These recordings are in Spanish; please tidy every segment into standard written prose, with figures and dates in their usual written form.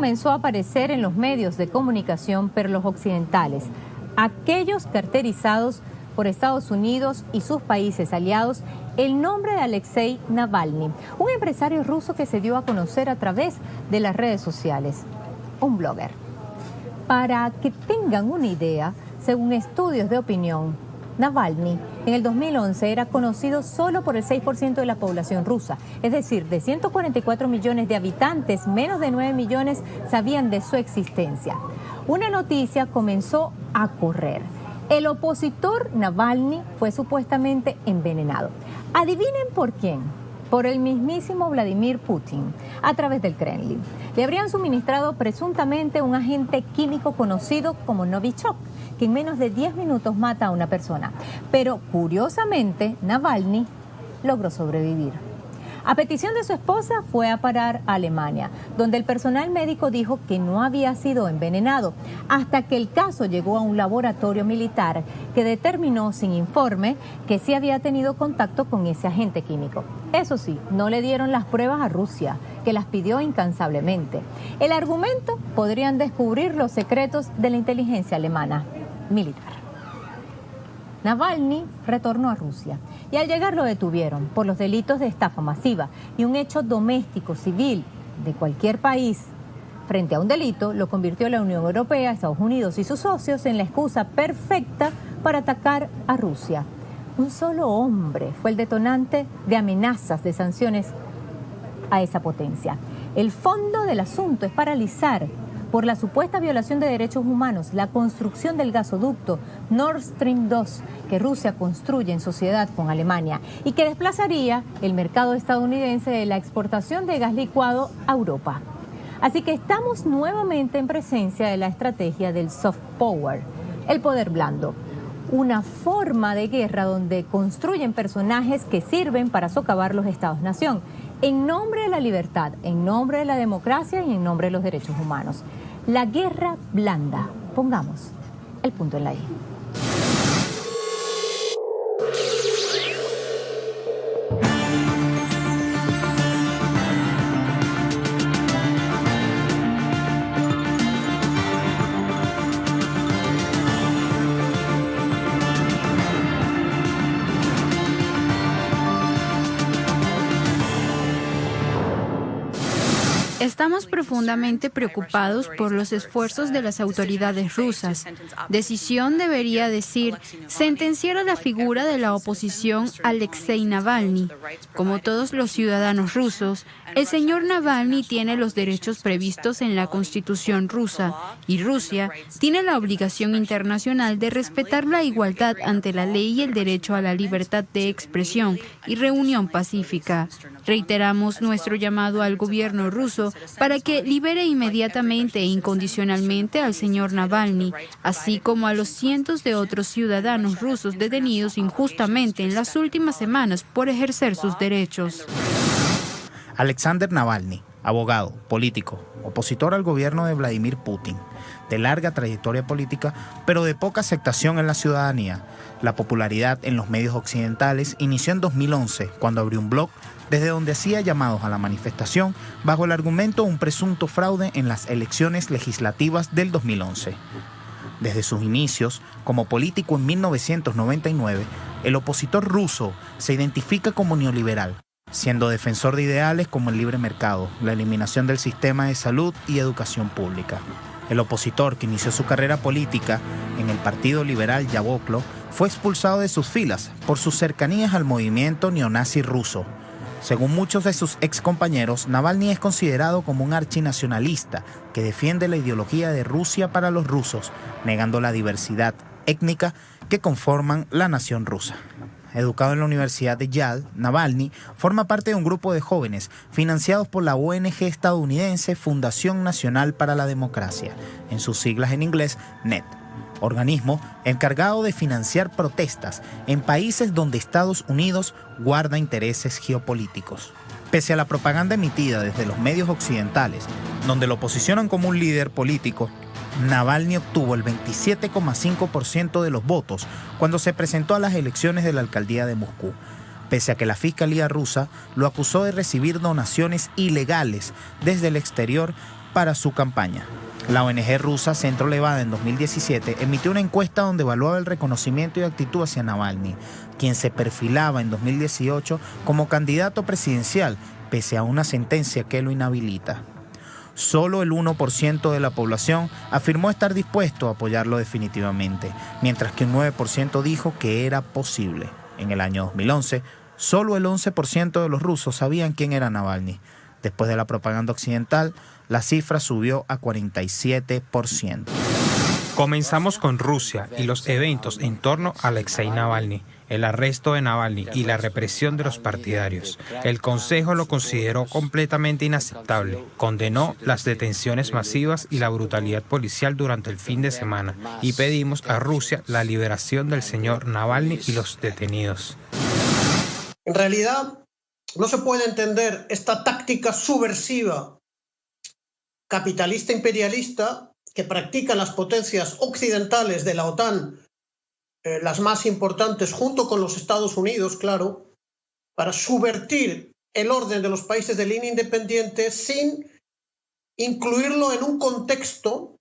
comenzó a aparecer en los medios de comunicación, pero los occidentales, aquellos caracterizados por Estados Unidos y sus países aliados, el nombre de Alexei Navalny, un empresario ruso que se dio a conocer a través de las redes sociales, un blogger. Para que tengan una idea, según estudios de opinión, Navalny en el 2011 era conocido solo por el 6% de la población rusa, es decir, de 144 millones de habitantes, menos de 9 millones sabían de su existencia. Una noticia comenzó a correr. El opositor Navalny fue supuestamente envenenado. Adivinen por quién. Por el mismísimo Vladimir Putin, a través del Kremlin. Le habrían suministrado presuntamente un agente químico conocido como Novichok, que en menos de 10 minutos mata a una persona. Pero curiosamente, Navalny logró sobrevivir. A petición de su esposa fue a parar a Alemania, donde el personal médico dijo que no había sido envenenado, hasta que el caso llegó a un laboratorio militar que determinó sin informe que sí había tenido contacto con ese agente químico. Eso sí, no le dieron las pruebas a Rusia, que las pidió incansablemente. El argumento: podrían descubrir los secretos de la inteligencia alemana militar. Navalny retornó a Rusia y al llegar lo detuvieron por los delitos de estafa masiva y un hecho doméstico civil de cualquier país. Frente a un delito, lo convirtió la Unión Europea, Estados Unidos y sus socios en la excusa perfecta para atacar a Rusia. Un solo hombre fue el detonante de amenazas de sanciones a esa potencia. El fondo del asunto es paralizar, por la supuesta violación de derechos humanos, la construcción del gasoducto Nord Stream 2 que Rusia construye en sociedad con Alemania y que desplazaría el mercado estadounidense de la exportación de gas licuado a Europa. Así que estamos nuevamente en presencia de la estrategia del soft power, el poder blando, una forma de guerra donde construyen personajes que sirven para socavar los estados-nación, en nombre de la libertad, en nombre de la democracia y en nombre de los derechos humanos. La guerra blanda. Pongamos el punto en la I. Estamos profundamente preocupados por los esfuerzos de las autoridades rusas. Decisión debería decir sentenciar a la figura de la oposición Alexei Navalny. Como todos los ciudadanos rusos, el señor Navalny tiene los derechos previstos en la Constitución rusa y Rusia tiene la obligación internacional de respetar la igualdad ante la ley y el derecho a la libertad de expresión y reunión pacífica. Reiteramos nuestro llamado al gobierno ruso para que libere inmediatamente e incondicionalmente al señor Navalny, así como a los cientos de otros ciudadanos rusos detenidos injustamente en las últimas semanas por ejercer sus derechos. Alexander Navalny, abogado, político, opositor al gobierno de Vladimir Putin, de larga trayectoria política, pero de poca aceptación en la ciudadanía. La popularidad en los medios occidentales inició en 2011, cuando abrió un blog desde donde hacía llamados a la manifestación bajo el argumento de un presunto fraude en las elecciones legislativas del 2011. Desde sus inicios como político en 1999, el opositor ruso se identifica como neoliberal, siendo defensor de ideales como el libre mercado, la eliminación del sistema de salud y educación pública. El opositor, que inició su carrera política en el Partido Liberal Yaboklo, fue expulsado de sus filas por sus cercanías al movimiento neonazi ruso. Según muchos de sus excompañeros, Navalny es considerado como un archinacionalista que defiende la ideología de Rusia para los rusos, negando la diversidad étnica que conforman la nación rusa. Educado en la Universidad de Yale, Navalny forma parte de un grupo de jóvenes financiados por la ONG estadounidense Fundación Nacional para la Democracia, en sus siglas en inglés NED, organismo encargado de financiar protestas en países donde Estados Unidos guarda intereses geopolíticos. Pese a la propaganda emitida desde los medios occidentales, donde lo posicionan como un líder político, Navalny obtuvo el 27,5% de los votos cuando se presentó a las elecciones de la alcaldía de Moscú, pese a que la Fiscalía rusa lo acusó de recibir donaciones ilegales desde el exterior para su campaña. La ONG rusa Centro Levada en 2017 emitió una encuesta donde evaluaba el reconocimiento y actitud hacia Navalny, quien se perfilaba en 2018 como candidato presidencial, pese a una sentencia que lo inhabilita. Solo el 1% de la población afirmó estar dispuesto a apoyarlo definitivamente, mientras que un 9% dijo que era posible. En el año 2011, solo el 11% de los rusos sabían quién era Navalny. Después de la propaganda occidental, la cifra subió a 47%. Comenzamos con Rusia y los eventos en torno a Alexei Navalny, el arresto de Navalny y la represión de los partidarios. El Consejo lo consideró completamente inaceptable, condenó las detenciones masivas y la brutalidad policial durante el fin de semana y pedimos a Rusia la liberación del señor Navalny y los detenidos. En realidad, no se puede entender esta táctica subversiva, capitalista imperialista, que practican las potencias occidentales de la OTAN, las más importantes junto con los Estados Unidos, claro, para subvertir el orden de los países de línea independiente sin incluirlo en un contexto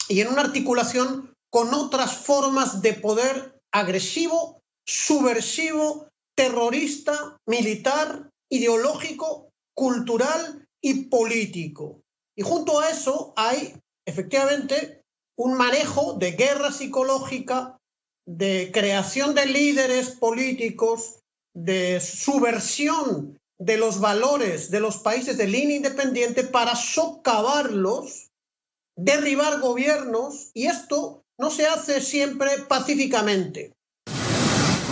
y en una articulación con otras formas de poder agresivo, subversivo, terrorista, militar, ideológico, cultural y político. Y junto a eso hay, efectivamente, un manejo de guerra psicológica, de creación de líderes políticos, de subversión de los valores de los países de línea independiente para socavarlos, derribar gobiernos, y esto no se hace siempre pacíficamente.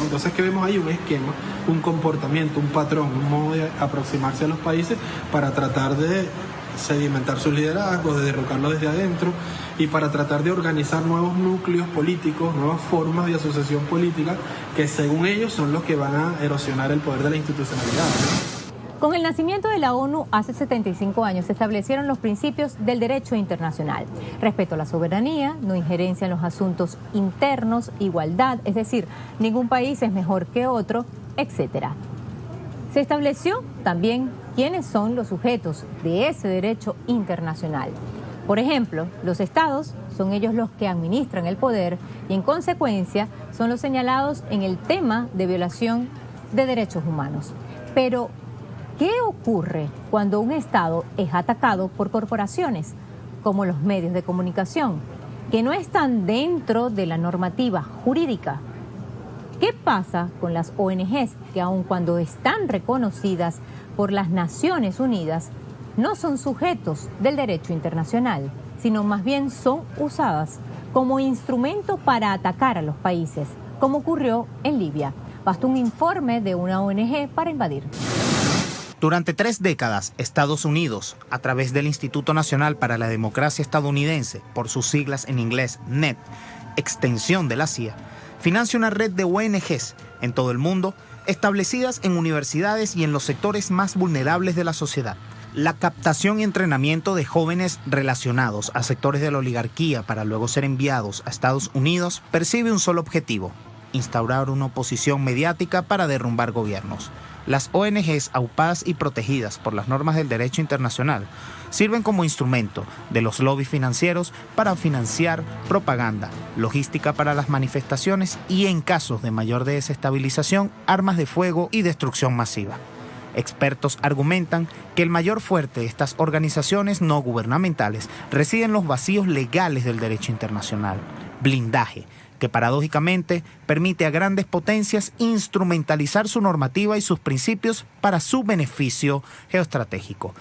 Entonces, ¿qué vemos ahí? Un esquema, un comportamiento, un patrón, un modo de aproximarse a los países para tratar de sedimentar sus liderazgos, de derrocarlos desde adentro y para tratar de organizar nuevos núcleos políticos, nuevas formas de asociación política que según ellos son los que van a erosionar el poder de la institucionalidad. Con el nacimiento de la ONU hace 75 años se establecieron los principios del derecho internacional: respeto a la soberanía, no injerencia en los asuntos internos, igualdad, es decir, ningún país es mejor que otro, etc. Se estableció también quiénes son los sujetos de ese derecho internacional. Por ejemplo, los estados son ellos los que administran el poder y en consecuencia son los señalados en el tema de violación de derechos humanos. Pero, ¿qué ocurre cuando un estado es atacado por corporaciones, como los medios de comunicación, que no están dentro de la normativa jurídica? ¿Qué pasa con las ONGs que, aun cuando están reconocidas por las Naciones Unidas, no son sujetos del derecho internacional, sino más bien son usadas como instrumento para atacar a los países, como ocurrió en Libia? Basta un informe de una ONG para invadir. Durante 3 décadas, Estados Unidos, a través del Instituto Nacional para la Democracia Estadounidense, por sus siglas en inglés NET, extensión de la CIA, financia una red de ONGs en todo el mundo, establecidas en universidades y en los sectores más vulnerables de la sociedad. La captación y entrenamiento de jóvenes relacionados a sectores de la oligarquía para luego ser enviados a Estados Unidos persigue un solo objetivo: instaurar una oposición mediática para derrumbar gobiernos. Las ONGs, aupadas y protegidas por las normas del derecho internacional, sirven como instrumento de los lobbies financieros para financiar propaganda, logística para las manifestaciones y, en casos de mayor desestabilización, armas de fuego y destrucción masiva. Expertos argumentan que el mayor fuerte de estas organizaciones no gubernamentales reside en los vacíos legales del derecho internacional: blindaje, que paradójicamente permite a grandes potencias instrumentalizar su normativa y sus principios para su beneficio geoestratégico.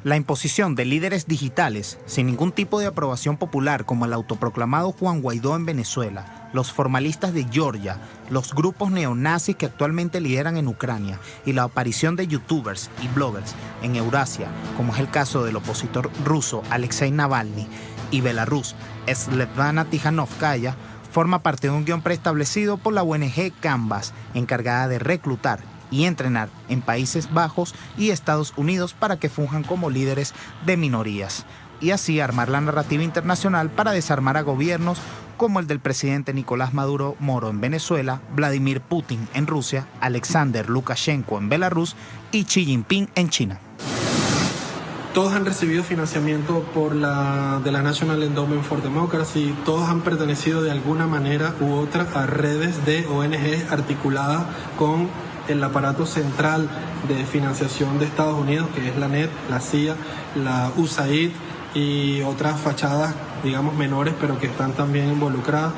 La imposición de líderes digitales sin ningún tipo de aprobación popular, como el autoproclamado Juan Guaidó en Venezuela, los formalistas de Georgia, los grupos neonazis que actualmente lideran en Ucrania y la aparición de youtubers y bloggers en Eurasia, como es el caso del opositor ruso Alexei Navalny, y Belarus, Svetlana Tikhanovskaya, forma parte de un guión preestablecido por la ONG Canvas, encargada de reclutar y entrenar en Países Bajos y Estados Unidos para que funjan como líderes de minorías, y así armar la narrativa internacional para desarmar a gobiernos como el del presidente Nicolás Maduro Moro en Venezuela, Vladimir Putin en Rusia, Alexander Lukashenko en Belarus y Xi Jinping en China. Todos han recibido financiamiento de la National Endowment for Democracy, todos han pertenecido de alguna manera u otra a redes de ONG articuladas con el aparato central de financiación de Estados Unidos, que es la NED, la CIA, la USAID y otras fachadas, digamos, menores, pero que están también involucradas.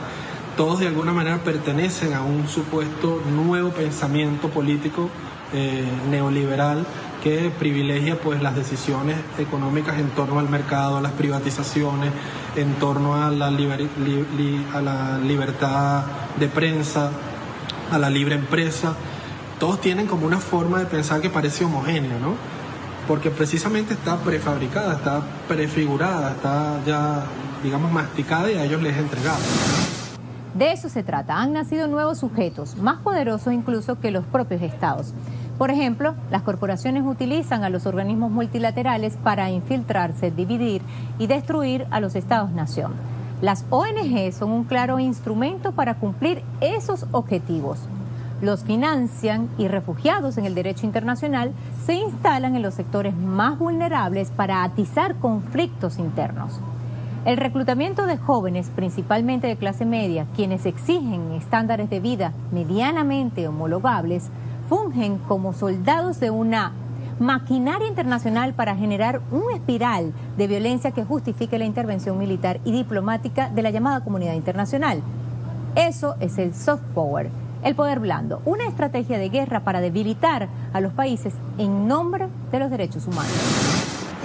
Todos de alguna manera pertenecen a un supuesto nuevo pensamiento político neoliberal que privilegia pues las decisiones económicas en torno al mercado, a las privatizaciones, en torno a la libertad de prensa, a la libre empresa. Todos tienen como una forma de pensar que parece homogénea, ¿no? Porque precisamente está prefabricada, está prefigurada, está ya, digamos, masticada y a ellos les es entregada. De eso se trata. Han nacido nuevos sujetos, más poderosos incluso que los propios estados. Por ejemplo, las corporaciones utilizan a los organismos multilaterales para infiltrarse, dividir y destruir a los estados-nación. Las ONG son un claro instrumento para cumplir esos objetivos. Los financian y, refugiados en el derecho internacional, se instalan en los sectores más vulnerables para atizar conflictos internos. El reclutamiento de jóvenes, principalmente de clase media, quienes exigen estándares de vida medianamente homologables, fungen como soldados de una maquinaria internacional para generar una espiral de violencia que justifique la intervención militar y diplomática de la llamada comunidad internacional. Eso es el soft power, el poder blando, una estrategia de guerra para debilitar a los países en nombre de los derechos humanos.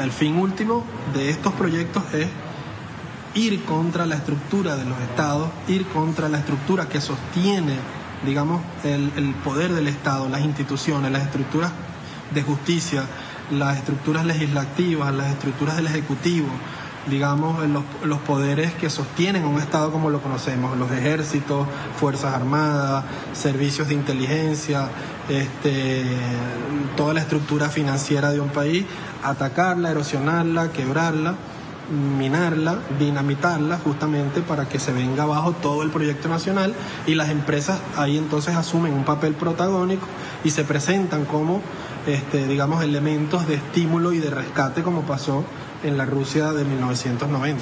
El fin último de estos proyectos es ir contra la estructura de los estados, ir contra la estructura que sostiene, digamos, el poder del Estado, las instituciones, las estructuras de justicia, las estructuras legislativas, las estructuras del Ejecutivo, digamos, los poderes que sostienen a un Estado como lo conocemos, los ejércitos, fuerzas armadas, servicios de inteligencia, toda la estructura financiera de un país, atacarla, erosionarla, quebrarla, minarla, dinamitarla, justamente para que se venga abajo todo el proyecto nacional, y las empresas ahí entonces asumen un papel protagónico y se presentan como digamos, elementos de estímulo y de rescate, como pasó en la Rusia de 1990.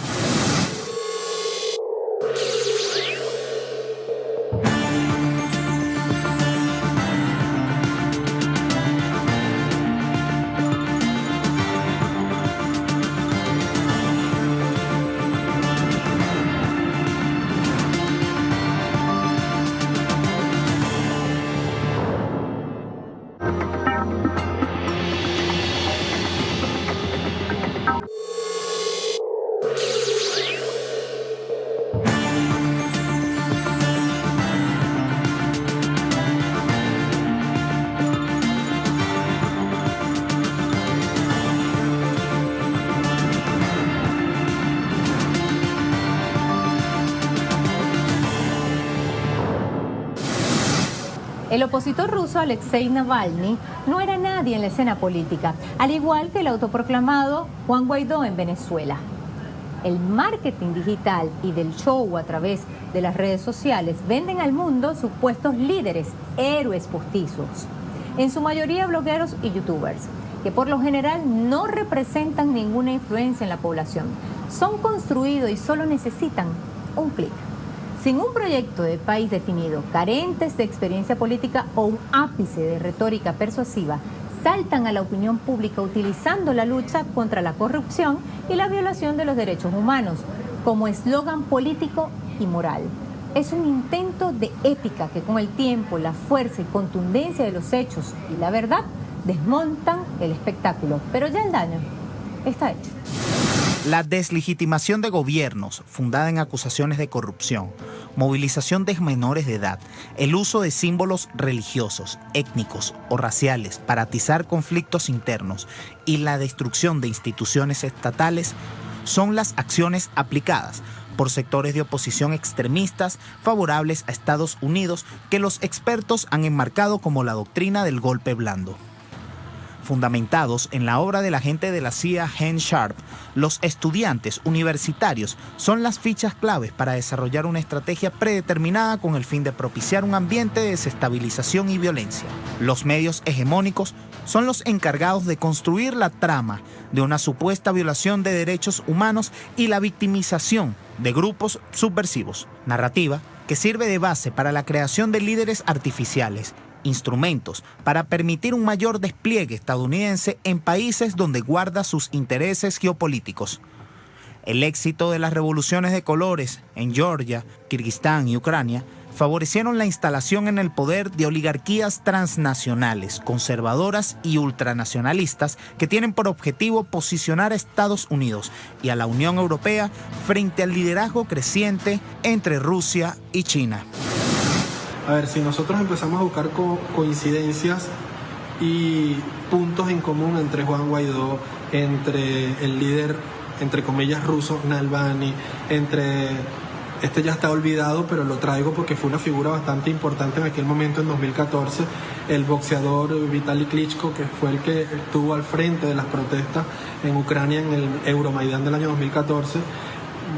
El opositor ruso Alexei Navalny no era nadie en la escena política, al igual que el autoproclamado Juan Guaidó en Venezuela. El marketing digital y del show a través de las redes sociales venden al mundo supuestos líderes, héroes postizos, en su mayoría blogueros y youtubers, que por lo general no representan ninguna influencia en la población. Son construidos y solo necesitan un clic. Sin un proyecto de país definido, carentes de experiencia política o un ápice de retórica persuasiva, saltan a la opinión pública utilizando la lucha contra la corrupción y la violación de los derechos humanos como eslogan político y moral. Es un intento de épica que con el tiempo, la fuerza y contundencia de los hechos y la verdad desmontan el espectáculo, pero ya el daño está hecho. La deslegitimación de gobiernos fundada en acusaciones de corrupción, movilización de menores de edad, el uso de símbolos religiosos, étnicos o raciales para atizar conflictos internos y la destrucción de instituciones estatales son las acciones aplicadas por sectores de oposición extremistas favorables a Estados Unidos que los expertos han enmarcado como la doctrina del golpe blando. Fundamentados en la obra del agente de la CIA Hen Sharp, los estudiantes universitarios son las fichas claves para desarrollar una estrategia predeterminada con el fin de propiciar un ambiente de desestabilización y violencia. Los medios hegemónicos son los encargados de construir la trama de una supuesta violación de derechos humanos y la victimización de grupos subversivos. Narrativa que sirve de base para la creación de líderes artificiales, instrumentos para permitir un mayor despliegue estadounidense en países donde guarda sus intereses geopolíticos. El éxito de las revoluciones de colores en Georgia, Kirguistán y Ucrania favorecieron la instalación en el poder de oligarquías transnacionales, conservadoras y ultranacionalistas que tienen por objetivo posicionar a Estados Unidos y a la Unión Europea frente al liderazgo creciente entre Rusia y China. A ver, si nosotros empezamos a buscar coincidencias y puntos en común entre Juan Guaidó, entre el líder, entre comillas, ruso, Navalny, este ya está olvidado, pero lo traigo porque fue una figura bastante importante en aquel momento, en 2014, el boxeador Vitaly Klitschko, que fue el que estuvo al frente de las protestas en Ucrania en el Euromaidán del año 2014,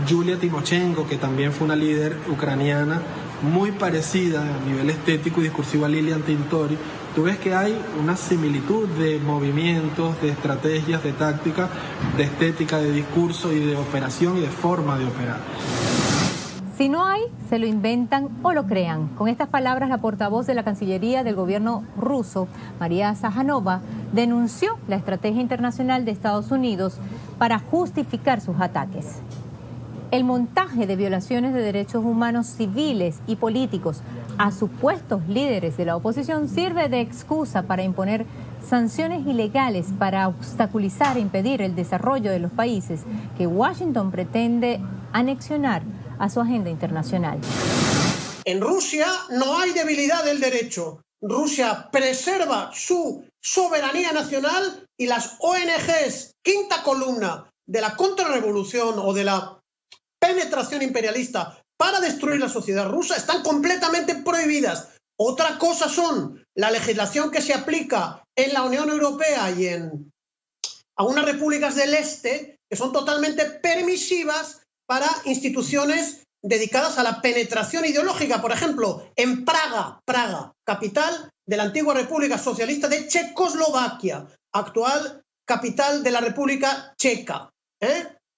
Yulia Timoshenko, que también fue una líder ucraniana, muy parecida a nivel estético y discursivo a Lilian Tintori. Tú ves que hay una similitud de movimientos, de estrategias, de táctica, de estética, de discurso y de operación y de forma de operar. Si no hay, se lo inventan o lo crean. Con estas palabras, la portavoz de la Cancillería del gobierno ruso, María Zajanova, denunció la estrategia internacional de Estados Unidos para justificar sus ataques. El montaje de violaciones de derechos humanos civiles y políticos a supuestos líderes de la oposición sirve de excusa para imponer sanciones ilegales para obstaculizar e impedir el desarrollo de los países que Washington pretende anexionar a su agenda internacional. En Rusia no hay debilidad del derecho. Rusia preserva su soberanía nacional y las ONGs, quinta columna de la contrarrevolución o de la penetración imperialista para destruir la sociedad rusa, están completamente prohibidas. Otra cosa son la legislación que se aplica en la Unión Europea y en algunas repúblicas del este, que son totalmente permisivas para instituciones dedicadas a la penetración ideológica. Por ejemplo, en Praga, capital de la antigua República Socialista de Checoslovaquia, actual capital de la República Checa.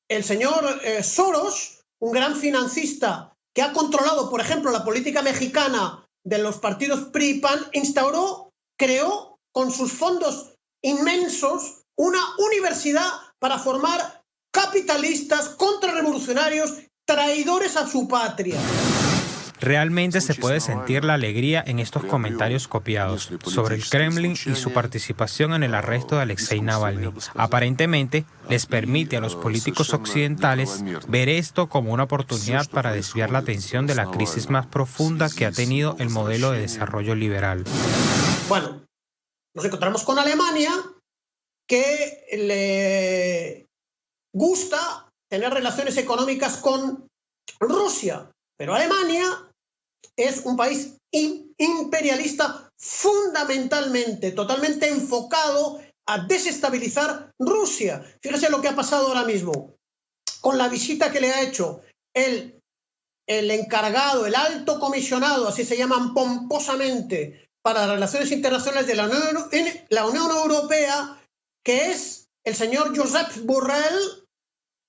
El señor Soros, un gran financista que ha controlado, por ejemplo, la política mexicana de los partidos PRI y PAN, creó con sus fondos inmensos una universidad para formar capitalistas, contrarrevolucionarios, traidores a su patria. Realmente se puede sentir la alegría en estos comentarios copiados sobre el Kremlin y su participación en el arresto de Alexei Navalny. Aparentemente, les permite a los políticos occidentales ver esto como una oportunidad para desviar la atención de la crisis más profunda que ha tenido el modelo de desarrollo liberal. Bueno, nos encontramos con Alemania, que le gusta tener relaciones económicas con Rusia, pero Alemania es un país imperialista fundamentalmente, totalmente enfocado a desestabilizar Rusia. Fíjese lo que ha pasado ahora mismo con la visita que le ha hecho el encargado, el alto comisionado, así se llaman pomposamente, para las relaciones internacionales de la Unión Europea, que es el señor Josep Borrell,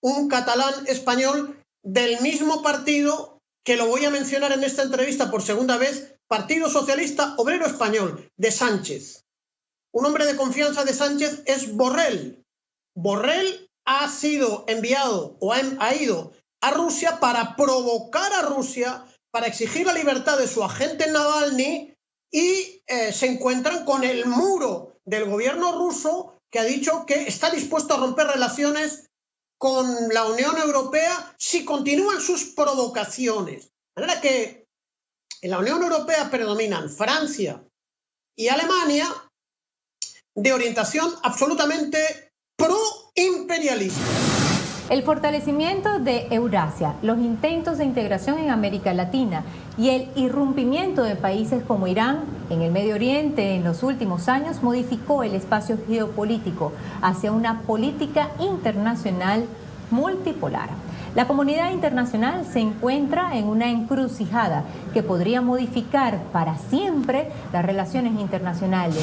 un catalán español del mismo partido que lo voy a mencionar en esta entrevista por segunda vez, Partido Socialista Obrero Español, de Sánchez. Un hombre de confianza de Sánchez es Borrell. Borrell ha sido enviado o ha ido a Rusia para provocar a Rusia, para exigir la libertad de su agente Navalny, y se encuentran con el muro del gobierno ruso, que ha dicho que está dispuesto a romper relaciones con la Unión Europea si continúan sus provocaciones. De manera que en la Unión Europea predominan Francia y Alemania, de orientación absolutamente pro-imperialista. El fortalecimiento de Eurasia, los intentos de integración en América Latina y el irrumpimiento de países como Irán en el Medio Oriente en los últimos años modificó el espacio geopolítico hacia una política internacional multipolar. La comunidad internacional se encuentra en una encrucijada que podría modificar para siempre las relaciones internacionales.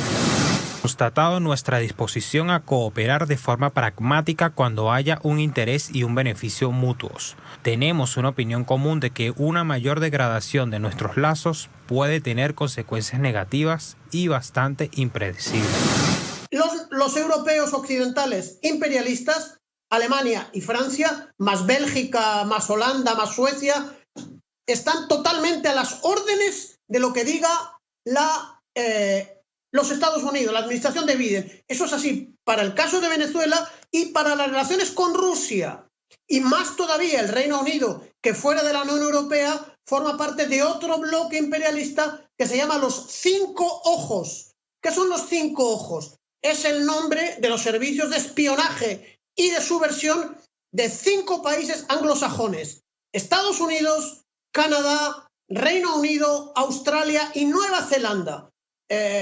Constatado nuestra disposición a cooperar de forma pragmática cuando haya un interés y un beneficio mutuos. Tenemos una opinión común de que una mayor degradación de nuestros lazos puede tener consecuencias negativas y bastante impredecibles. Los europeos occidentales imperialistas, Alemania y Francia, más Bélgica, más Holanda, más Suecia, están totalmente a las órdenes de lo que diga los Estados Unidos, la administración de Biden. Eso es así para el caso de Venezuela y para las relaciones con Rusia. Y más todavía el Reino Unido, que fuera de la Unión Europea forma parte de otro bloque imperialista que se llama los 5 ojos. ¿Qué son los 5 ojos? Es el nombre de los servicios de espionaje y de subversión de 5 países anglosajones: Estados Unidos, Canadá, Reino Unido, Australia y Nueva Zelanda.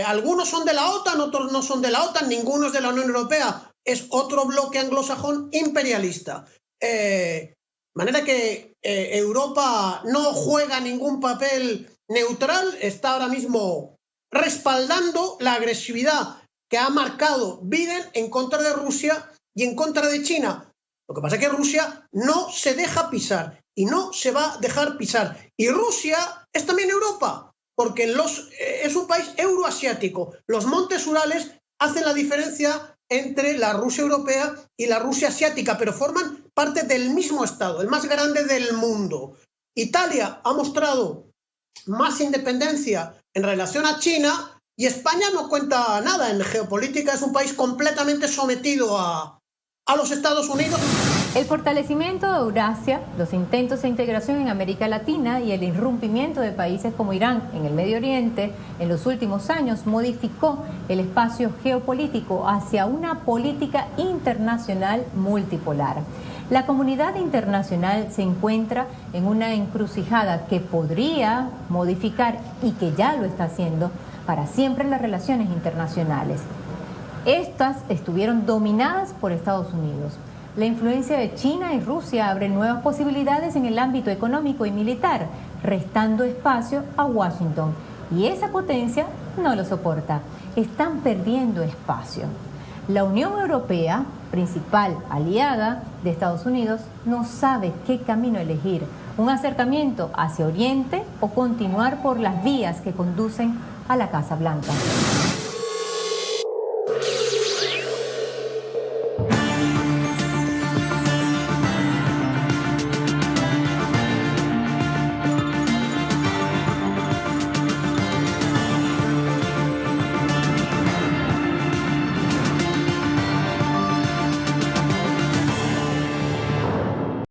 Algunos son de la OTAN, otros no son de la OTAN, ninguno es de la Unión Europea, es otro bloque anglosajón imperialista. De manera que Europa no juega ningún papel neutral, está ahora mismo respaldando la agresividad que ha marcado Biden en contra de Rusia y en contra de China. Lo que pasa es que Rusia no se deja pisar y no se va a dejar pisar. Y Rusia es también Europa, porque es un país euroasiático. Los montes Urales hacen la diferencia entre la Rusia europea y la Rusia asiática, pero forman parte del mismo Estado, el más grande del mundo. Italia ha mostrado más independencia en relación a China y España no cuenta nada en geopolítica, es un país completamente sometido a los Estados Unidos. El fortalecimiento de Eurasia, los intentos de integración en América Latina y el irrumpimiento de países como Irán en el Medio Oriente en los últimos años modificó el espacio geopolítico hacia una política internacional multipolar. La comunidad internacional se encuentra en una encrucijada que podría modificar, y que ya lo está haciendo, para siempre las relaciones internacionales. Estas estuvieron dominadas por Estados Unidos. La influencia de China y Rusia abre nuevas posibilidades en el ámbito económico y militar, restando espacio a Washington. Y esa potencia no lo soporta. Están perdiendo espacio. La Unión Europea, principal aliada de Estados Unidos, no sabe qué camino elegir: un acercamiento hacia Oriente o continuar por las vías que conducen a la Casa Blanca.